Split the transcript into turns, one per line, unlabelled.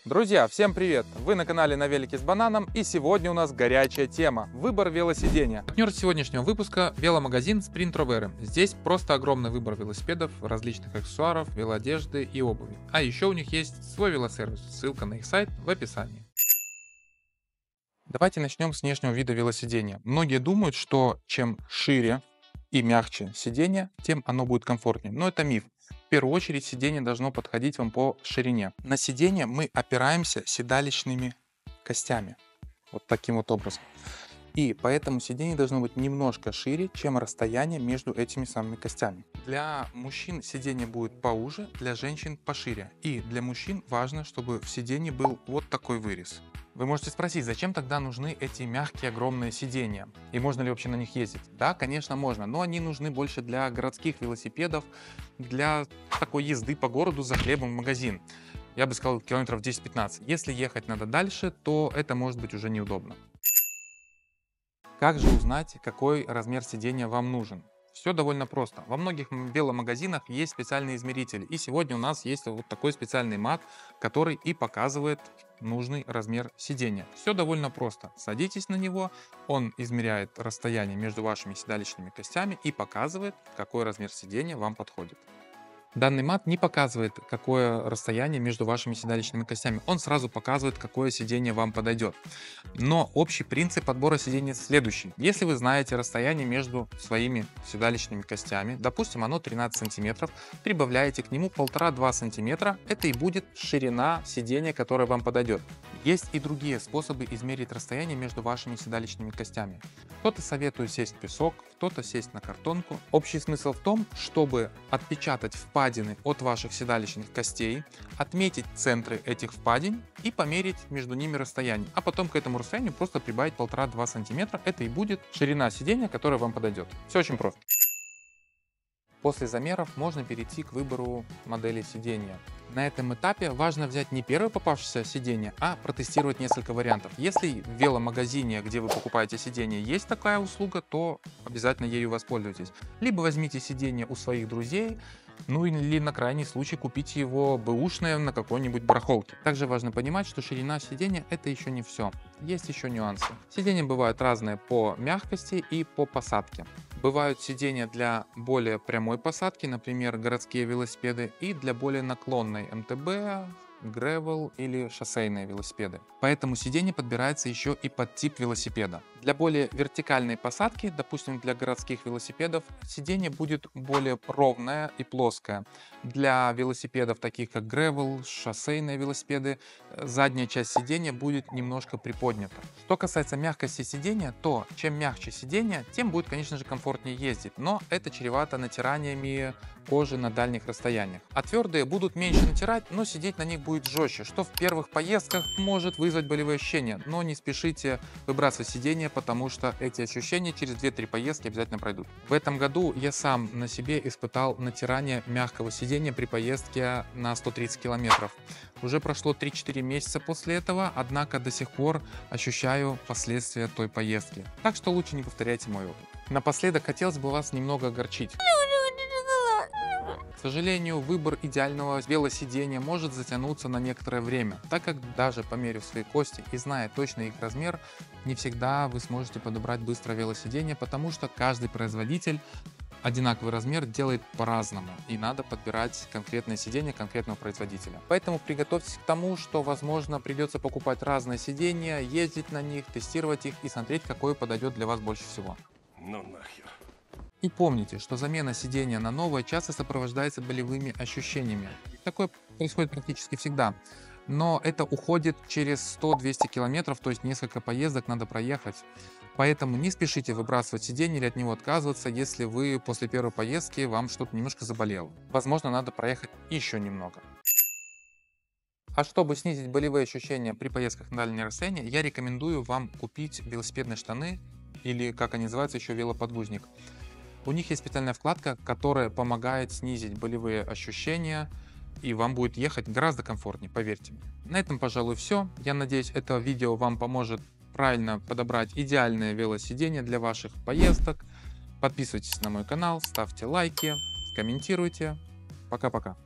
Друзья, всем привет! Вы на канале На Велике с Бананом, и сегодня у нас горячая тема – выбор велосидения. Партнер сегодняшнего выпуска – веломагазин Sprint Rovere. Здесь просто огромный выбор велосипедов, различных аксессуаров, велоодежды и обуви. А еще у них есть свой велосервис, ссылка на их сайт в описании. Давайте начнем с внешнего вида велосидения. Многие думают, что чем шире и мягче сиденье, тем оно будет комфортнее. Но это миф. В первую очередь сиденье должно подходить вам по ширине. На сиденье мы опираемся седалищными костями. Вот таким вот образом. И поэтому сиденье должно быть немножко шире, чем расстояние между этими самыми костями. Для мужчин сиденье будет поуже, для женщин пошире. И для мужчин важно, чтобы в сиденье был вот такой вырез. Вы можете спросить, зачем тогда нужны эти мягкие огромные сиденья? И можно ли вообще на них ездить? Да, конечно, можно, но они нужны больше для городских велосипедов, для такой езды по городу за хлебом в магазин. Я бы сказал, километров 10-15. Если ехать надо дальше, то это может быть уже неудобно. Как же узнать, какой размер сидения вам нужен? Все довольно просто. Во многих веломагазинах есть специальные измерители. И сегодня у нас есть вот такой специальный мат, который и показывает нужный размер сидения. Все довольно просто. Садитесь на него, он измеряет расстояние между вашими седалищными костями и показывает, какой размер сидения вам подходит. Данный мат не показывает, какое расстояние между вашими седалищными костями. Он сразу показывает, какое сиденье вам подойдет. Но общий принцип подбора сидения следующий. Если вы знаете расстояние между своими седалищными костями, допустим, оно 13 сантиметров, прибавляете к нему 1,5-2 сантиметра, это и будет ширина сидения, которое вам подойдет. Есть и другие способы измерить расстояние между вашими седалищными костями. Кто-то советует сесть в песок, кто-то сесть на картонку. Общий смысл в том, чтобы отпечатать впадины от ваших седалищных костей, отметить центры этих впадин и померить между ними расстояние. А потом к этому расстоянию просто прибавить 1,5-2 сантиметра. Это и будет ширина сидения, которая вам подойдет. Все очень просто. После замеров можно перейти к выбору модели сидения. На этом этапе важно взять не первое попавшееся сиденье, а протестировать несколько вариантов. Если в веломагазине, где вы покупаете сиденье, есть такая услуга, то обязательно ею воспользуйтесь. Либо возьмите сиденье у своих друзей, ну или на крайний случай купите его бэушное на какой-нибудь барахолке. Также важно понимать, что ширина сидения это еще не все. Есть еще нюансы. Сиденья бывают разные по мягкости и по посадке. Бывают сиденья для более прямой посадки, например, городские велосипеды, и для более наклонной МТБ, грэвел или шоссейные велосипеды. Поэтому сиденье подбирается еще и под тип велосипеда. Для более вертикальной посадки, допустим, для городских велосипедов, сиденье будет более ровное и плоское. Для велосипедов, таких как грэвел, шоссейные велосипеды, задняя часть сиденья будет немножко приподнята. Что касается мягкости сиденья, то чем мягче сиденье, тем будет, конечно же, комфортнее ездить, но это чревато натираниями кожи на дальних расстояниях. А твердые будут меньше натирать, но сидеть на них будет жестче, что в первых поездках может вызвать болевые ощущения. Но не спешите выбрасывать сиденье, потому что эти ощущения через 2-3 поездки обязательно пройдут. В этом году я сам на себе испытал натирание мягкого сиденья при поездке на 130 километров. Уже прошло 3-4 месяца после этого, однако до сих пор ощущаю последствия той поездки. Так что лучше не повторяйте мой опыт. Напоследок хотелось бы вас немного огорчить. К сожалению, выбор идеального велосидения может затянуться на некоторое время, так как даже померив свои кости и зная точно их размер, не всегда вы сможете подобрать быстро велосидение, потому что каждый производитель одинаковый размер делает по-разному, и надо подбирать конкретное сиденье конкретного производителя. Поэтому приготовьтесь к тому, что, возможно, придется покупать разные сиденья, ездить на них, тестировать их и смотреть, какое подойдет для вас больше всего.
Ну нахер.
И помните, что замена сидения на новое часто сопровождается болевыми ощущениями. Такое происходит практически всегда. Но это уходит через 100-200 километров, то есть несколько поездок надо проехать. Поэтому не спешите выбрасывать сиденье или от него отказываться, если вы после первой поездки вам что-то немножко заболело. Возможно, надо проехать еще немного. А чтобы снизить болевые ощущения при поездках на дальние расстояния, я рекомендую вам купить велосипедные штаны, или, как они называются, еще велоподгузник. У них есть специальная вкладка, которая помогает снизить болевые ощущения, и вам будет ехать гораздо комфортнее, поверьте мне. На этом, пожалуй, все. Я надеюсь, это видео вам поможет правильно подобрать идеальное велосидение для ваших поездок. Подписывайтесь на мой канал, ставьте лайки, комментируйте. Пока-пока.